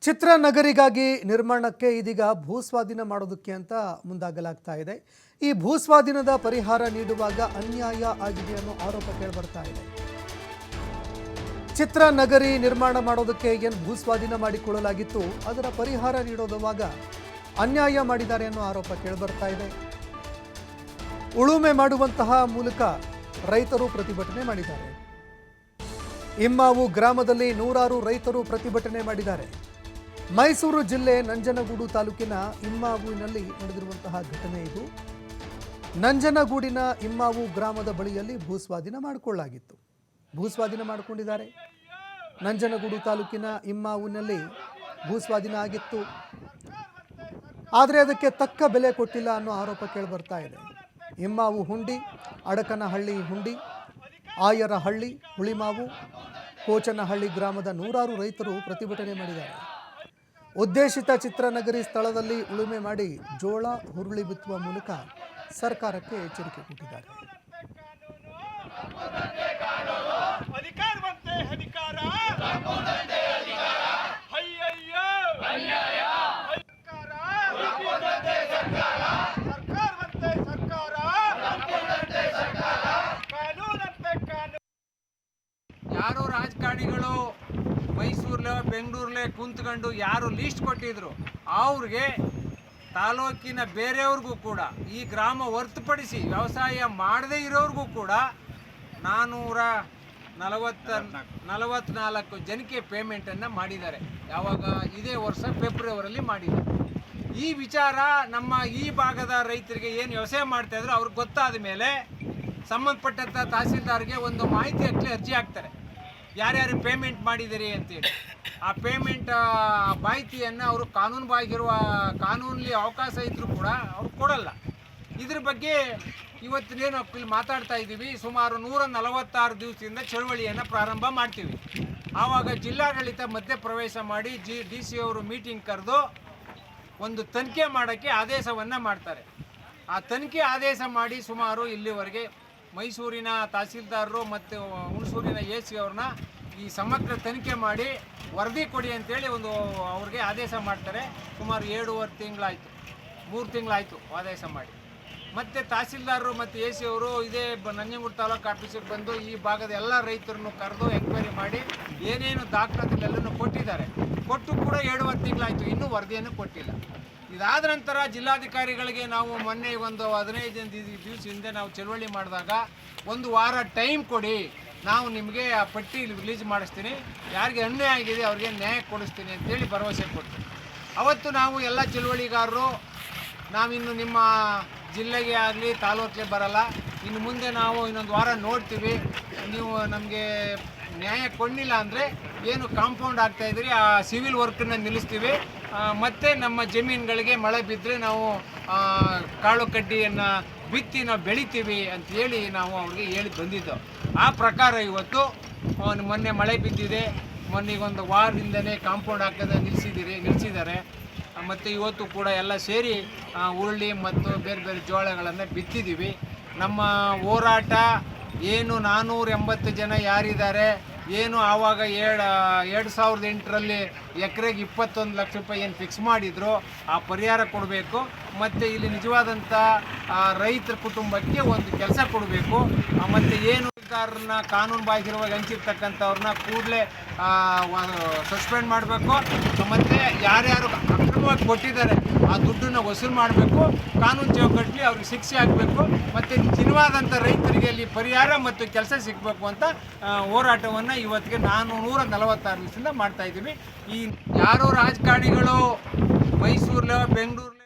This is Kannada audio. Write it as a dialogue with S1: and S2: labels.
S1: ಚಿತ್ರನಗರಿಗಾಗಿ ನಿರ್ಮಾಣಕ್ಕೆ ಇದೀಗ ಭೂಸ್ವಾಧೀನ ಮಾಡೋದಕ್ಕೆ ಅಂತ ಮುಂದಾಗಲಾಗ್ತಾ ಇದೆ. ಈ ಭೂಸ್ವಾಧೀನದ ಪರಿಹಾರ ನೀಡುವಾಗ ಅನ್ಯಾಯ ಆಗಿದೆ ಅನ್ನೋ ಆರೋಪ ಕೇಳಿಬರ್ತಾ ಇದೆ. ಚಿತ್ರನಗರಿ ನಿರ್ಮಾಣ ಮಾಡೋದಕ್ಕೆ ಏನು ಭೂಸ್ವಾಧೀನ ಮಾಡಿಕೊಳ್ಳಲಾಗಿತ್ತು ಅದರ ಪರಿಹಾರ ನೀಡೋದುವಾಗ ಅನ್ಯಾಯ ಮಾಡಿದ್ದಾರೆ ಅನ್ನೋ ಆರೋಪ ಕೇಳಿಬರ್ತಾ ಇದೆ. ಉಳುಮೆ ಮಾಡುವಂತಹ ಮೂಲಕ ರೈತರು ಪ್ರತಿಭಟನೆ ಮಾಡಿದ್ದಾರೆ. ಇಮ್ಮಾವು ಗ್ರಾಮದಲ್ಲಿ ನೂರಾರು ರೈತರು ಪ್ರತಿಭಟನೆ ಮಾಡಿದ್ದಾರೆ. ಮೈಸೂರು ಜಿಲ್ಲೆ ನಂಜನಗೂಡು ತಾಲೂಕಿನ ಇಮ್ಮಾವಿನಲ್ಲಿ ನಡೆದಿರುವಂತಹ ಘಟನೆ ಇದು. ನಂಜನಗೂಡಿನ ಇಮ್ಮಾವು ಗ್ರಾಮದ ಬಳಿಯಲ್ಲಿ ಭೂಸ್ವಾಧೀನ ಮಾಡಿಕೊಳ್ಳಲಾಗಿತ್ತು. ಭೂಸ್ವಾಧೀನ ಮಾಡಿಕೊಂಡಿದ್ದಾರೆ. ನಂಜನಗೂಡು ತಾಲೂಕಿನ ಇಮ್ಮಾವಿನಲ್ಲಿ ಭೂಸ್ವಾಧೀನ ಆಗಿತ್ತು. ಆದರೆ ಅದಕ್ಕೆ ತಕ್ಕ ಬೆಲೆ ಕೊಟ್ಟಿಲ್ಲ ಅನ್ನೋ ಆರೋಪ ಕೇಳಿಬರ್ತಾ ಇದೆ. ಇಮ್ಮಾವು ಹುಂಡಿ, ಅಡಕನಹಳ್ಳಿ ಹುಂಡಿ, ಆಯರಹಳ್ಳಿ, ಹುಳಿಮಾವು, ಕೋಚನಹಳ್ಳಿ ಗ್ರಾಮದ ನೂರಾರು ರೈತರು ಪ್ರತಿಭಟನೆ ಮಾಡಿದ್ದಾರೆ. ಉದ್ದೇಶಿತ ಚಿತ್ರನಗರಿ ಸ್ಥಳದಲ್ಲಿ ಉಳುಮೆ ಮಾಡಿ ಜೋಳ ಹುರುಳಿ ಬಿತ್ತುವ ಮೂಲಕ ಸರ್ಕಾರಕ್ಕೆ ಎಚ್ಚರಿಕೆ ಕೊಟ್ಟಿದ್ದಾರೆ.
S2: ಯಾರು ರಾಜಕಾರಣಿಗಳು ಮೈಸೂರಲ್ಲೇ ಬೆಂಗಳೂರಲ್ಲೇ ಕುಂತ್ಕೊಂಡು ಯಾರು ಲೀಸ್ಟ್ ಕೊಟ್ಟಿದ್ರು ಅವ್ರಿಗೆ ತಾಲೂಕಿನ ಬೇರೆಯವ್ರಿಗೂ ಕೂಡ ಈ ಗ್ರಾಮ ಹೊರತುಪಡಿಸಿ ವ್ಯವಸಾಯ ಮಾಡದೇ ಇರೋರಿಗೂ ಕೂಡ 444 ಜನಕ್ಕೆ ಪೇಮೆಂಟನ್ನು ಮಾಡಿದ್ದಾರೆ. ಯಾವಾಗ ಇದೇ ವರ್ಷ ಫೆಬ್ರವರಿಯಲ್ಲಿ ಮಾಡಿದ್ದಾರೆ. ಈ ವಿಚಾರ ನಮ್ಮ ಈ ಭಾಗದ ರೈತರಿಗೆ ಏನು ವ್ಯವಸಾಯ ಮಾಡ್ತಾಯಿದ್ರು ಅವ್ರಿಗೆ ಗೊತ್ತಾದ ಮೇಲೆ ಸಂಬಂಧಪಟ್ಟಂಥ ತಹಸೀಲ್ದಾರ್ಗೆ ಒಂದು ಮಾಹಿತಿ ಅರ್ಜಿ ಹಾಕ್ತಾರೆ, ಯಾರ್ಯಾರು ಪೇಮೆಂಟ್ ಮಾಡಿದ್ದೀರಿ ಅಂತೇಳಿ. ಆ ಪೇಮೆಂಟ್ ಮಾಹಿತಿಯನ್ನು ಅವರು ಕಾನೂನಲ್ಲಿ ಅವಕಾಶ ಇದ್ದರೂ ಕೂಡ ಅವ್ರು ಕೊಡಲ್ಲ. ಇದ್ರ ಬಗ್ಗೆ ಇವತ್ತಿನೇನು ಇಲ್ಲಿ ಮಾತಾಡ್ತಾ ಇದ್ದೀವಿ. ಸುಮಾರು 146 ದಿವಸದಿಂದ ಚಳವಳಿಯನ್ನು ಪ್ರಾರಂಭ ಮಾಡ್ತೀವಿ. ಆವಾಗ ಜಿಲ್ಲಾಡಳಿತ ಮಧ್ಯೆ ಪ್ರವೇಶ ಮಾಡಿ DC ಅವರು ಮೀಟಿಂಗ್ ಕರೆದು ಒಂದು ತನಿಖೆ ಮಾಡೋಕ್ಕೆ ಆದೇಶವನ್ನು ಮಾಡ್ತಾರೆ. ಆ ತನಿಖೆ ಆದೇಶ ಮಾಡಿ ಸುಮಾರು ಇಲ್ಲಿವರೆಗೆ ಮೈಸೂರಿನ ತಹಸೀಲ್ದಾರರು ಮತ್ತು ಹುಣಸೂರಿನ AC ಅವ್ರನ್ನ ಈ ಸಮಗ್ರ ತನಿಖೆ ಮಾಡಿ ವರದಿ ಕೊಡಿ ಅಂತೇಳಿ ಅವ್ರಿಗೆ ಆದೇಶ ಮಾಡ್ತಾರೆ. ಸುಮಾರು 7.5 ತಿಂಗಳಾಯಿತು, 3 ತಿಂಗಳಾಯಿತು ಆದೇಶ ಮಾಡಿ. ಮತ್ತು ತಹಸೀಲ್ದಾರರು ಮತ್ತು AC ಅವರು ಇದೇ ನಂಜನಗೂಡು ತಾಲೂಕು ಆಫೀಸಿಗೆ ಬಂದು ಈ ಭಾಗದ ಎಲ್ಲ ರೈತರನ್ನು ಕರೆದು ಎಂಕ್ವೈರಿ ಮಾಡಿ ಏನೇನು ದಾಖಲಾತಿಗಳೆಲ್ಲನೂ ಕೊಟ್ಟಿದ್ದಾರೆ. ಕೊಟ್ಟು ಕೂಡ 7.5 ತಿಂಗಳಾಯಿತು, ಇನ್ನೂ ವರದಿಯನ್ನು ಕೊಟ್ಟಿಲ್ಲ. ಇದಾದ ನಂತರ ಜಿಲ್ಲಾಧಿಕಾರಿಗಳಿಗೆ ನಾವು ಮೊನ್ನೆ ಒಂದು 15 ದಿವಸ ಹಿಂದೆ ನಾವು ಚಳವಳಿ ಮಾಡಿದಾಗ ಒಂದು ವಾರ ಟೈಮ್ ಕೊಡಿ, ನಾವು ನಿಮಗೆ ಆ ಪಟ್ಟಿ ರಿಲೀಸ್ ಮಾಡಿಸ್ತೀನಿ, ಯಾರಿಗೆ ಅನ್ಯಾಯ ಆಗಿದೆ ಅವ್ರಿಗೆ ನ್ಯಾಯ ಕೊಡಿಸ್ತೀನಿ ಅಂತೇಳಿ ಭರವಸೆ ಕೊಟ್ಟು ಅವತ್ತು ನಾವು ಎಲ್ಲ ಚಳವಳಿಗಾರರು ನಾವಿನ್ನು ನಿಮ್ಮ ಜಿಲ್ಲೆಗೆ ಆಗಲಿ ತಾಲೂಕಿಗೆ ಬರಲ್ಲ, ಇನ್ನು ಮುಂದೆ ನಾವು ಇನ್ನೊಂದು ವಾರ ನೋಡ್ತೀವಿ, ನೀವು ನಮಗೆ ನ್ಯಾಯ ಕೊಡಲಿಲ್ಲ ಅಂದರೆ ಏನು ಕಾಂಪೌಂಡ್ ಆಗ್ತಾಯಿದ್ರಿ ಆ ಸಿವಿಲ್ ವರ್ಕನ್ನು ನಿಲ್ಲಿಸ್ತೀವಿ, ಮತ್ತು ನಮ್ಮ ಜಮೀನುಗಳಿಗೆ ಮಳೆ ಬಿದ್ದರೆ ನಾವು ಕಾಳು ಕಡ್ಡಿಯನ್ನು ಬಿತ್ತಿ ನಾವು ಬೆಳಿತೀವಿ ಅಂಥೇಳಿ ನಾವು ಅವ್ರಿಗೆ ಹೇಳಿ ಬಂದಿದ್ದು. ಆ ಪ್ರಕಾರ ಇವತ್ತು ಮೊನ್ನೆ ಮಳೆ ಬಿದ್ದಿದೆ, ಮೊನ್ನೆಗೊಂದು ವಾರದಿಂದನೇ ಕಾಂಪೌಂಡ್ ಹಾಕೋದು ನಿಲ್ಲಿಸಿದ್ದಾರೆ. ಮತ್ತು ಇವತ್ತು ಕೂಡ ಎಲ್ಲ ಸೇರಿ ಹುರುಳಿ ಮತ್ತು ಬೇರೆ ಬೇರೆ ಜೋಳಗಳನ್ನು ಬಿತ್ತಿದ್ದೀವಿ. ನಮ್ಮ ಹೋರಾಟ ಏನು 480 ಜನ ಯಾರಿದ್ದಾರೆ, ಏನು ಆವಾಗ 2008ರಲ್ಲಿ ಎಕರೆಗೆ 21 ಲಕ್ಷ ರೂಪಾಯಿ ಏನು ಫಿಕ್ಸ್ ಮಾಡಿದ್ರು ಆ ಪರಿಹಾರ ಕೊಡಬೇಕು. ಮತ್ತು ಇಲ್ಲಿ ನಿಜವಾದಂಥ ರೈತರ ಕುಟುಂಬಕ್ಕೆ ಒಂದು ಕೆಲಸ ಕೊಡಬೇಕು. ಮತ್ತು ಏನು ಸರ್ಕಾರನ ಕಾನೂನು ಬಾಹಿರವಾಗಿ ಹಂಚಿರ್ತಕ್ಕಂಥವ್ರನ್ನ ಕೂಡಲೇ ಸಸ್ಪೆಂಡ್ ಮಾಡಬೇಕು. ಮತ್ತು ಯಾರ್ಯಾರು ಅಕ್ರಮವಾಗಿ ಕೊಟ್ಟಿದ್ದಾರೆ ಆ ದುಡ್ಡನ್ನು ವಸೂಲು ಮಾಡಬೇಕು, ಕಾನೂನು ಚೌಕಟ್ಟಲ್ಲಿ ಅವ್ರಿಗೆ ಶಿಕ್ಷೆ ಆಗಬೇಕು, ಮತ್ತು ನಿಜವಾದಂಥ ರೈತರಿಗೆ ಅಲ್ಲಿ ಪರಿಹಾರ ಮತ್ತು ಕೆಲಸ ಸಿಗಬೇಕು ಅಂತ ಹೋರಾಟವನ್ನು ಇವತ್ತಿಗೆ 446 ದಿವಸದಿಂದ ಮಾಡ್ತಾಯಿದ್ದೀವಿ. ಈ ಯಾರೋ ರಾಜಕಾರಣಿಗಳು ಮೈಸೂರಲ್ಲೋ ಬೆಂಗಳೂರಲ್ಲೋ